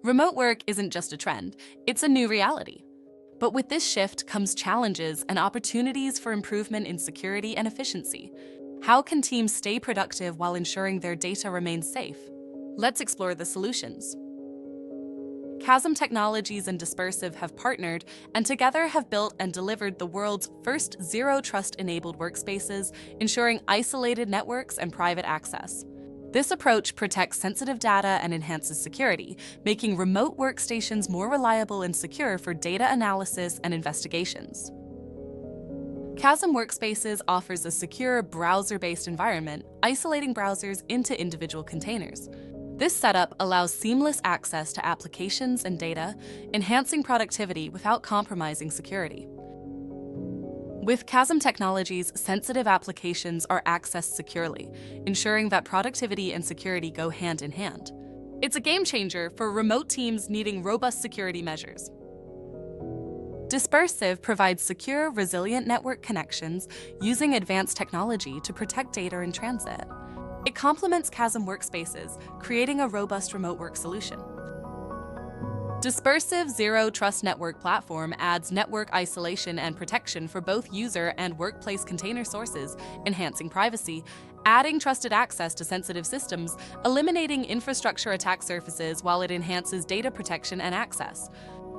Remote work isn't just a trend, it's a new reality. But with this shift comes challenges and opportunities for improvement in security and efficiency. How can teams stay productive while ensuring their data remains safe? Let's explore the solutions. KASM Technologies and Dispersive have partnered and together have built and delivered the world's first Zero Trust enabled workspaces, ensuring isolated networks and private access. This approach protects sensitive data and enhances security, making remote workstations more reliable and secure for data analysis and investigations. KASM Workspaces offers a secure browser-based environment, isolating browsers into individual containers. This setup allows seamless access to applications and data, enhancing productivity without compromising security. With KASM Technologies, sensitive applications are accessed securely, ensuring that productivity and security go hand in hand. It's a game changer for remote teams needing robust security measures. Dispersive provides secure, resilient network connections using advanced technology to protect data in transit. It complements KASM Workspaces, creating a robust remote work solution. Dispersive Zero Trust Network platform adds network isolation and protection for both user and workplace container sources, enhancing privacy, adding trusted access to sensitive systems, eliminating infrastructure attack surfaces while it enhances data protection and access.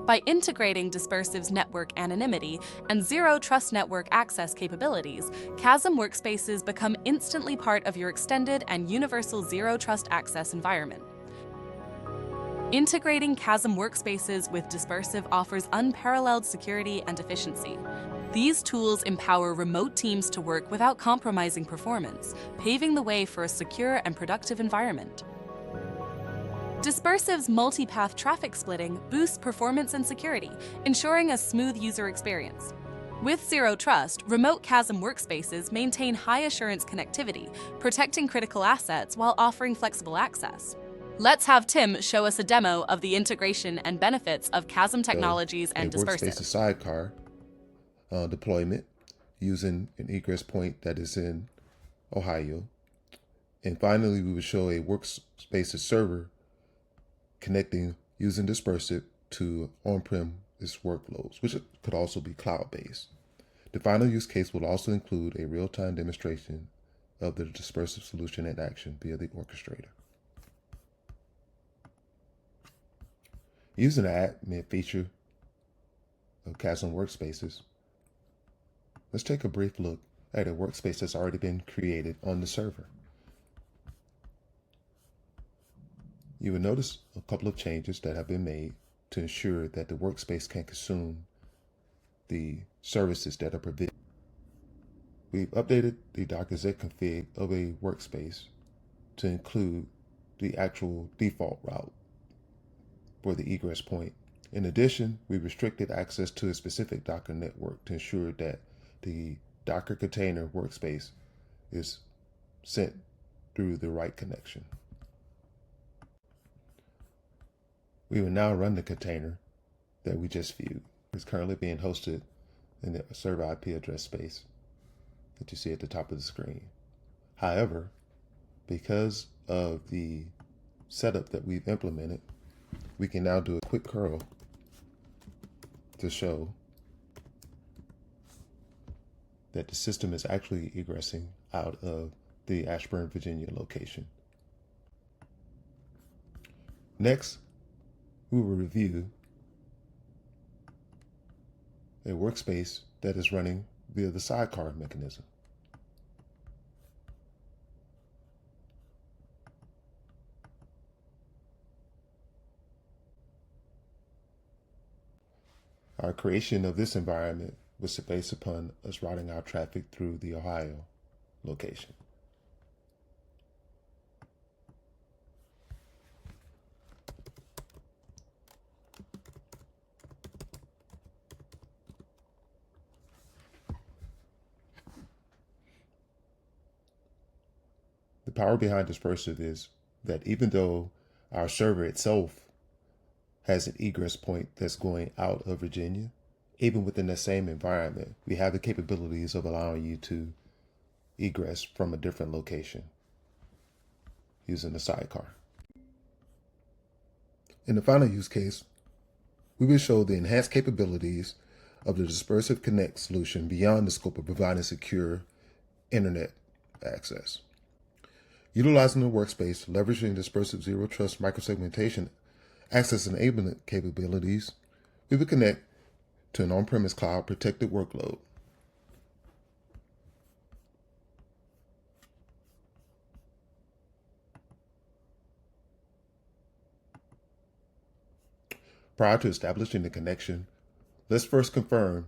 By integrating Dispersive's network anonymity and Zero Trust network access capabilities, KASM Workspaces become instantly part of your extended and universal Zero Trust access environment. Integrating KASM Workspaces with Dispersive offers unparalleled security and efficiency. These tools empower remote teams to work without compromising performance, paving the way for a secure and productive environment. Dispersive's multipath traffic splitting boosts performance and security, ensuring a smooth user experience. With Zero Trust, remote KASM Workspaces maintain high-assurance connectivity, protecting critical assets while offering flexible access. Let's have Tim show us a demo of the integration and benefits of KASM Technologies and Dispersive. Workspace sidecar deployment using an egress point that is in Ohio. And finally, we will show a workspace server connecting using Dispersive to on-premise workloads, which could also be cloud-based. The final use case will also include a real-time demonstration of the Dispersive solution in action via the orchestrator. Using the admin feature of KASM Workspaces, let's take a brief look at a workspace that's already been created on the server. You will notice a couple of changes that have been made to ensure that the workspace can consume the services that are provided. We've updated the Docker Z config of a workspace to include the actual default route for the egress point. In addition, we restricted access to a specific Docker network to ensure that the Docker container workspace is sent through the right connection. We will now run the container that we just viewed. It's currently being hosted in the server IP address space that you see at the top of the screen. However, because of the setup that we've implemented, we can now do a quick curl to show that the system is actually egressing out of the Ashburn, Virginia location. Next, we will review a workspace that is running via the sidecar mechanism. Our creation of this environment was based upon us routing our traffic through the Ohio location. The power behind Dispersive is that even though our server itself has an egress point that's going out of Virginia, even within the same environment, we have the capabilities of allowing you to egress from a different location using the sidecar. In the final use case, we will show the enhanced capabilities of the Dispersive Connect solution beyond the scope of providing secure internet access. Utilizing the workspace, leveraging dispersive zero trust microsegmentation access enablement capabilities, we will connect to an on-premise cloud protected workload. Prior to establishing the connection, let's first confirm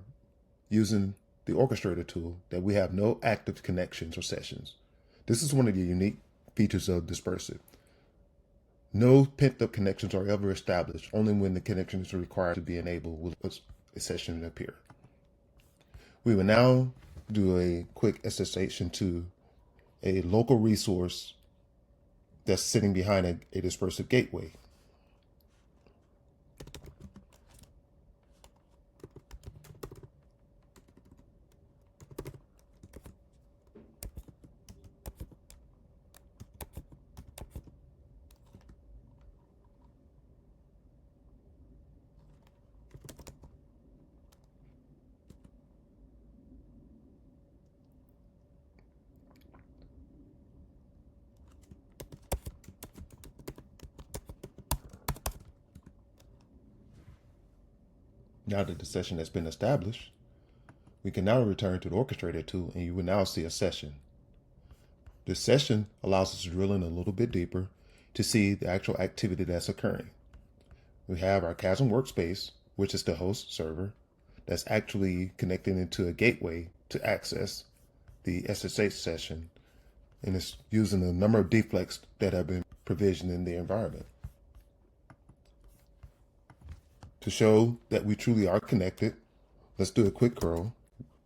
using the orchestrator tool that we have no active connections or sessions. This is one of the unique features of Dispersive. No pent-up connections are ever established. Only when the connection is required to be enabled will a session appear. We will now do a quick attestation to a local resource that's sitting behind a dispersive gateway. Now that the session has been established, we can now return to the orchestrator tool and you will now see a session. This session allows us to drill in a little bit deeper to see the actual activity that's occurring. We have our KASM workspace, which is the host server, that's actually connecting into a gateway to access the SSH session, and it's using a number of deflects that have been provisioned in the environment. To show that we truly are connected, let's do a quick curl.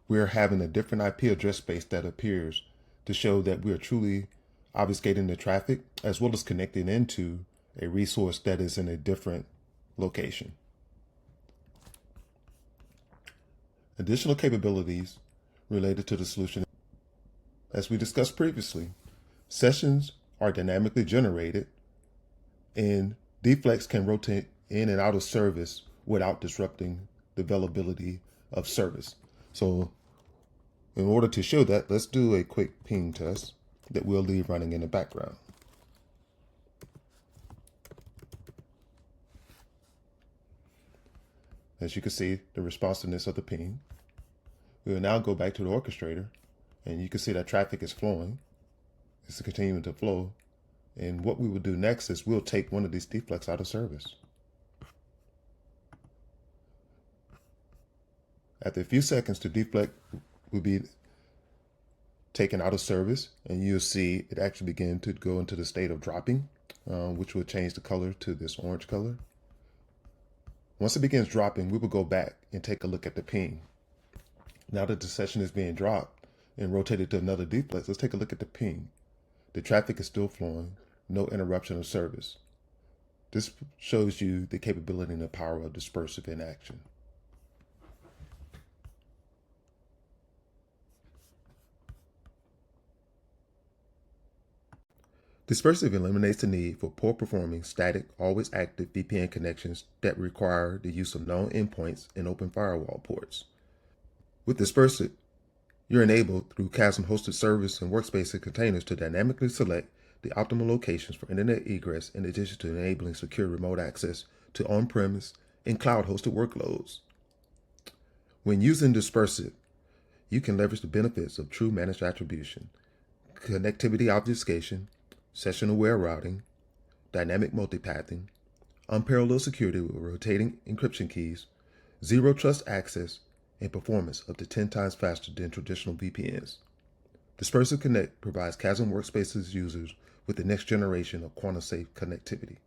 We're having a different IP address space that appears to show that we are truly obfuscating the traffic as well as connecting into a resource that is in a different location. Additional capabilities related to the solution. As we discussed previously, sessions are dynamically generated and deflects can rotate in and out of service without disrupting the availability of service. So in order to show that, let's do a quick ping test that we'll leave running in the background. As you can see, the responsiveness of the ping. We will now go back to the orchestrator and you can see that traffic is flowing. It's continuing to flow. And what we will do next is we'll take one of these deflects out of service. After a few seconds, the deflect will be taken out of service and you'll see it actually begin to go into the state of dropping, which will change the color to this orange color. Once it begins dropping, we will go back and take a look at the ping. Now that the session is being dropped and rotated to another deflect, let's take a look at the ping. The traffic is still flowing, no interruption of service. This shows you the capability and the power of dispersive in action. Dispersive eliminates the need for poor performing, static, always active VPN connections that require the use of known endpoints and open firewall ports. With Dispersive, you're enabled through KASM hosted service and workspace containers to dynamically select the optimal locations for internet egress in addition to enabling secure remote access to on-premise and cloud-hosted workloads. When using Dispersive, you can leverage the benefits of true managed attribution, connectivity obfuscation, session-aware routing, dynamic multipathing, unparalleled security with rotating encryption keys, zero trust access, and performance up to 10 times faster than traditional VPNs. Dispersive Connect provides KASM Workspaces users with the next generation of quantum-safe connectivity.